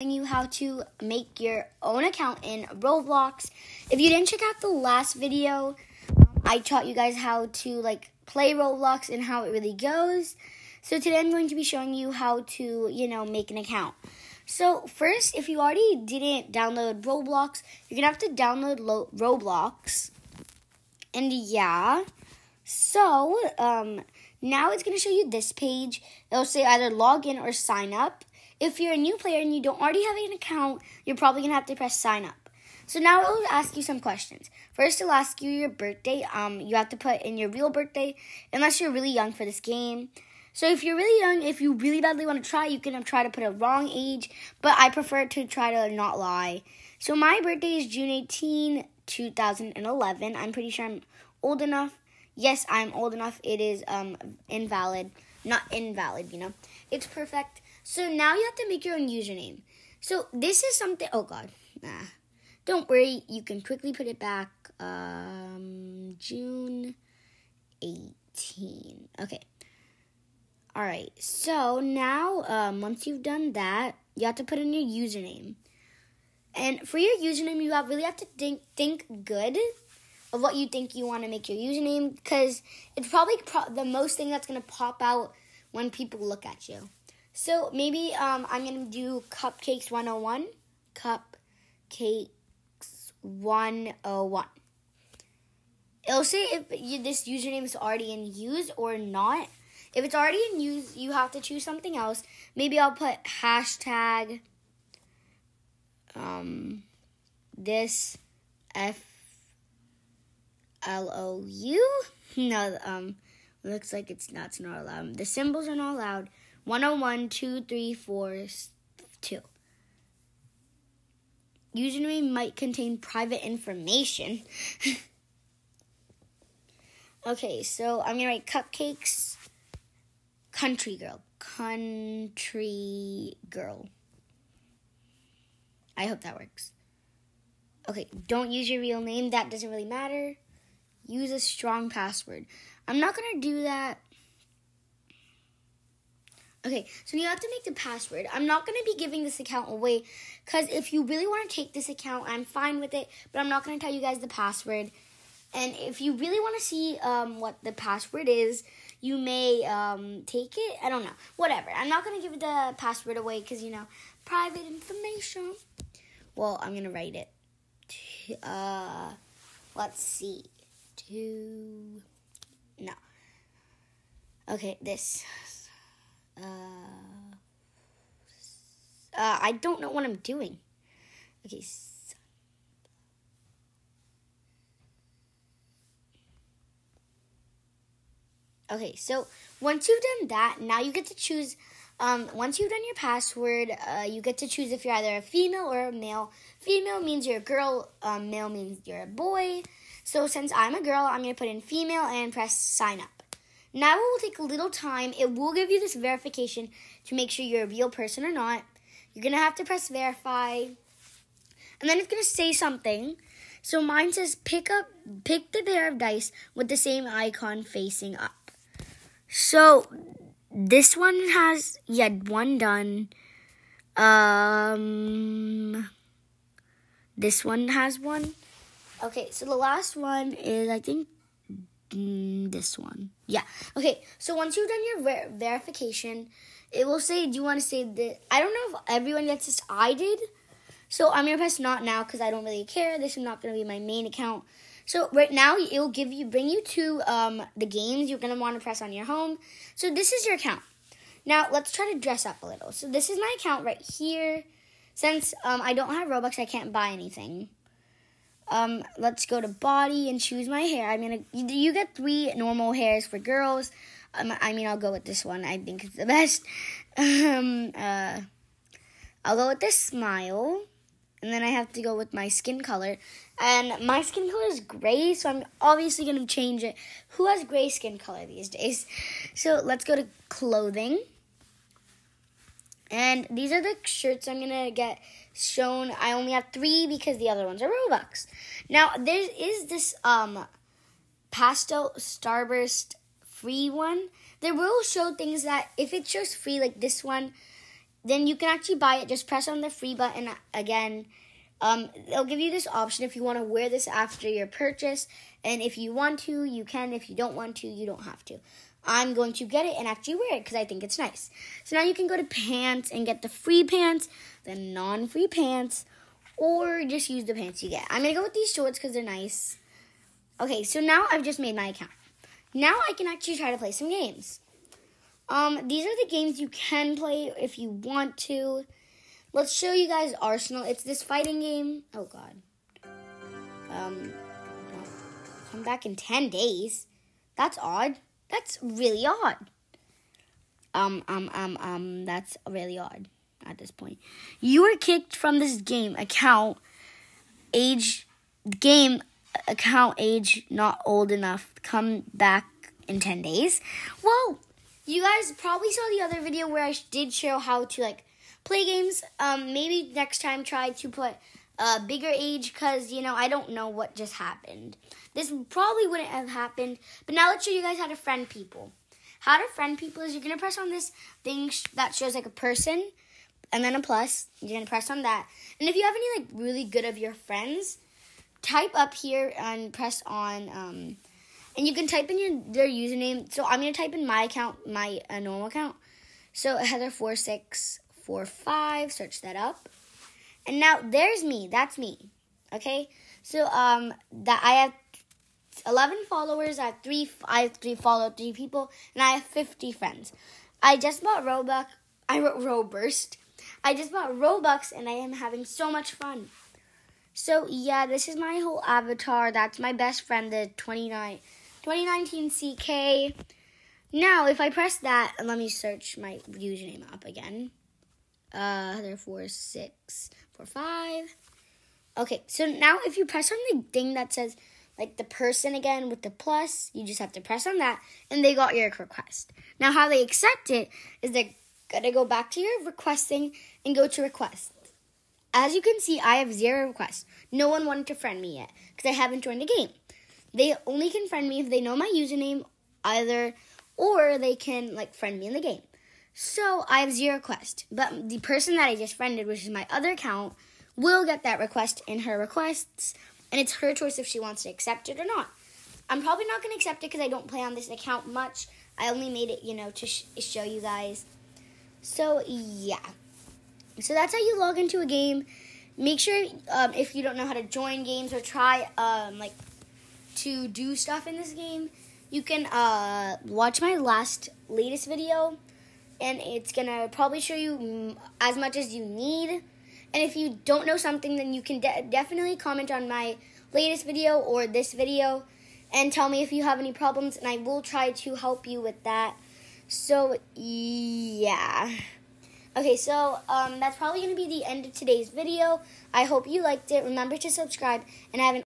You how to make your own account in Roblox. If you didn't check out the last video, I taught you guys how to play Roblox and how it really goes. So today I'm going to be showing you how to, make an account. So first, if you already didn't download Roblox, you're going to have to download Roblox. And yeah, so now it's going to show you this page. It'll say either log in or sign up. If you're a new player and you don't already have an account, you're probably going to have to press sign up. So now it will ask you some questions. First, it'll ask you your birthday. You have to put in your real birthday, unless you're really young for this game. So if you're really young, if you really badly want to try, you can try to put a wrong age. But I prefer to try to not lie. So my birthday is June 18, 2011. I'm pretty sure I'm old enough. Yes, I'm old enough. It is invalid. Not invalid, It's perfect. So now you have to make your own username. So this is something, oh God, don't worry, you can quickly put it back, June 18, okay. All right, so now once you've done that, you have to put in your username. And for your username, you really have to think good of what you think you want to make your username, because it's probably the most thing that's going to pop out when people look at you. So maybe I'm going to do Cupcakes 101. Cupcakes 101. It'll say if this username is already in use or not. If it's already in use, you have to choose something else. Maybe I'll put hashtag this FLOU. No, looks like it's not allowed. The symbols are not allowed. 101, 2, 3, 4, 2. Username might contain private information. Okay, so I'm going to write Cupcakes Country Girl. Country Girl. I hope that works. Okay, don't use your real name. That doesn't really matter. Use a strong password. I'm not going to do that. Okay, so you have to make the password. I'm not going to be giving this account away, because if you really want to take this account, I'm fine with it, but I'm not going to tell you guys the password. And if you really want to see what the password is, you may take it. I don't know. Whatever. I'm not going to give the password away because, private information. Well, I'm going to write it. Let's see. No. Okay, this. I don't know what I'm doing. Okay. Okay, so once you've done that, now you get to choose, once you've done your password, you get to choose if you're either a female or a male. Female means you're a girl, male means you're a boy. So since I'm a girl, I'm going to put in female and press sign up. Now it will take a little time. It will give you this verification to make sure you're a real person or not. You're going to have to press verify. And then it's going to say something. So mine says pick the pair of dice with the same icon facing up. So this one has, one done. This one has one. Okay, so the last one is, I think, this one. Yeah. Okay, so once you've done your verification, it will say, do you want to save the... I don't know if everyone gets this. I did. So I'm going to press not now because I don't really care. This is not going to be my main account. So right now, it will bring you to the games you're going to want to press on your home. So this is your account. Now, let's try to dress up a little. So this is my account right here. Since I don't have Robux, I can't buy anything. Let's go to body and choose my hair. You get 3 normal hairs for girls. I'll go with this one. I think it's the best. I'll go with this smile. And then I have to go with my skin color. And my skin color is gray, so I'm obviously going to change it. Who has gray skin color these days? So let's go to clothing. And these are the shirts I'm going to get shown. I only have 3 because the other ones are Robux. Now, there is this pastel starburst free one. They will show things that if it's just free, like this one, then you can actually buy it. Just press on the free button again. They'll give you this option if you want to wear this after your purchase. And if you want to, you can. If you don't want to, you don't have to. I'm going to get it and actually wear it because I think it's nice. So now you can go to pants and get the free pants, the non-free pants, or just use the pants you get. I'm going to go with these shorts because they're nice. Okay, so now I've just made my account. Now I can actually try to play some games. These are the games you can play if you want to. Let's show you guys Arsenal. It's this fighting game. Oh, God. Come back in 10 days. That's odd. That's really odd. That's really odd at this point. You were kicked from this game account. Age not old enough. Come back in 10 days. Well, you guys probably saw the other video where I did show how to play games. Maybe next time try to put a bigger age because, I don't know what just happened. This probably wouldn't have happened. But now let's show you guys how to friend people. How to friend people is you're going to press on this thing that shows a person and then a plus. You're going to press on that. And if you have any really good of your friends, type up here and press on, and you can type in their username. So I'm going to type in my account, my normal account. So Heather4645, search that up. And now there's me. That's me. Okay? So that I have 11 followers. I have three followed 3 people, and I have 50 friends. I just bought Robux. I wrote Robust. I just bought Robux, and I am having so much fun. So yeah, this is my whole avatar. That's my best friend, the 2019 CK. Now, if I press that, and let me search my username up again. Heather4645. Okay, so now if you press on the thing that says, the person again with the plus, you just have to press on that, and they got your request. Now, how they accept it is they're going to go back to your requesting and go to requests. As you can see, I have 0 requests. No one wanted to friend me yet because I haven't joined the game. They only can friend me if they know my username or they can friend me in the game. So I have 0 requests. But the person that I just friended, which is my other account, will get that request in her requests. And it's her choice if she wants to accept it or not. I'm probably not going to accept it because I don't play on this account much. I only made it, to show you guys. So, yeah. So that's how you log into a game. Make sure, if you don't know how to join games or try, to do stuff in this game, you can watch my latest video. And it's going to probably show you as much as you need. And if you don't know something, then you can definitely comment on my latest video or this video and tell me if you have any problems, and I will try to help you with that. So, yeah. Okay, so that's probably going to be the end of today's video. I hope you liked it. Remember to subscribe, and have an